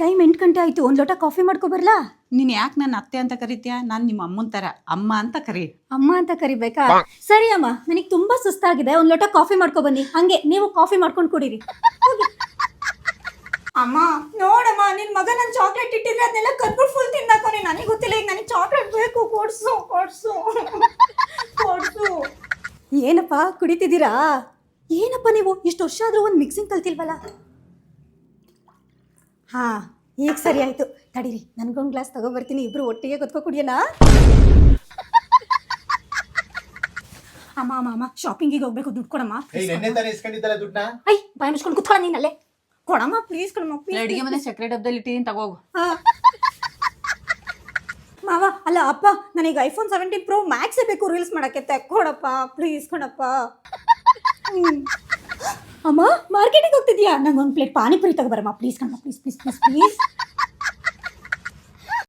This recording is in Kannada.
ಟೈಮ್ 8 ಗಂಟೆ ಆಯ್ತು. ಒಂದು ಲೋಟ ಕಾಫಿ ಮಾಡ್ಕೊ ಬರ್ಲಾ? ನೀನ್ ಯಾಕೆ ನನ್ನ ಅತ್ತೆ ಅಂತ ಕರಿತೀಯ? ನಾನು ನಿಮ್ಮ ಅಮ್ಮನ ತರ ಅಮ್ಮ ಅಂತ ಕರಿ. ಅಮ್ಮ ಅಂತ ಕರಿಬೇಕಾ? ಸರಿ ಅಮ್ಮ, ನನಗೆ ತುಂಬಾ ಸುಸ್ತಾಗಿದೆ, ಒಂದು ಲೋಟ ಕಾಫಿ ಮಾಡ್ಕೊ ಬನ್ನಿ. ಹಂಗೆ ನೀವು ಕಾಫಿ ಮಾಡ್ಕೊಂಡು ಕುಡೀರಿ. ಅಮ್ಮ ನೋಡಮ್ಮ, ನಿನ್ ಮಗ ನನ್ ಚಾಕ್ಲೇಟ್ ಇಟ್ಟಿದ್ರೆ ಅದನ್ನೆಲ್ಲ ಕದ್ಬಿಟ್ಟು ಫುಲ್ ತಿಂದಾಕೋನೆ. ನನಗೆ ಗೊತ್ತಿಲ್ಲ, ಈಗ ನನಗೆ ಚಾಕ್ಲೇಟ್ ಬೇಕು. ಕೊಡ್ಸು ಕೊಡ್ಸು ಕೊಡ್ಸು. ಏನಪ್ಪ ಕುಡಿತಿದ್ದೀರಾ? ಏನಪ್ಪ ನೀವು ಇಷ್ಟು ವರ್ಷ ಆದ್ರೂ ಒಂದು ಮಿಕ್ಸಿಂಗ್ ಕಲ್ತಿಲ್ವಲ್ಲ? ಹಾ, ಈಗ ಸರಿ ಆಯ್ತು. ತಡೀರಿ, ನನ್ಗೊಂದು ಗ್ಲಾಸ್ ತಗೋಬರ್ತೀನಿ, ಇಬ್ರು ಒಟ್ಟಿಗೆ ಕೊತ್ಕೊ ಕುಡಿಯೋಣ. ಅಮ್ಮ ಅಮ್ಮ ಅಮ್ಮ, ಶಾಪಿಂಗಿಗೆ ಹೋಗ್ಬೇಕು, ದುಡ್ಡು ಕೊಡಮ್ಮ. ಐ ಬಾಯ್ ಮುಚ್ಕೊಂಡು ಕುತ್ಕೊಳ್ಳ ನೀನಲ್ಲೇ. ಕೊಡಮ್ಮ ಪ್ಲೀಸ್, ಕೊಡಮ್ಮ ಪ್ಲೀಸ್. ಅಡಿಗೆ ಮನೆ ಸೆಕ್ರೆಟ್ ಡಬ್ಬದಲ್ಲಿ ಇಟ್ಟಿದ್ದೀನಿ, ತಗೋಗು. ಮಾವ ಅಲ್ಲ ಅಪ್ಪ, ನನಗೆ ಐಫೋನ್ 17 Pro Max ಬೇಕು ರೀಲ್ಸ್ ಮಾಡಕ್ಕೆ. ಕೊಡಪ್ಪ ಪ್ಲೀಸ್, ಕೊಡಪ್ಪ. ಅಮ್ಮ ಮಾರ್ಕೆಟಿಗೆ ಹೋಗ್ತಿದ್ಯಾ? ನಂಗೆ ಒಂದು ಪ್ಲೇಟ್ ಪಾನಿಪುರಿ ತಗೋಬರಮ್ಮ ಪ್ಲೀಸ್. ಕಣಮ್ಮ ಪ್ಲೀಸ್ ಪ್ಲೀಸ್ ಪ್ಲೀಸ್ ಪ್ಲೀಸ್.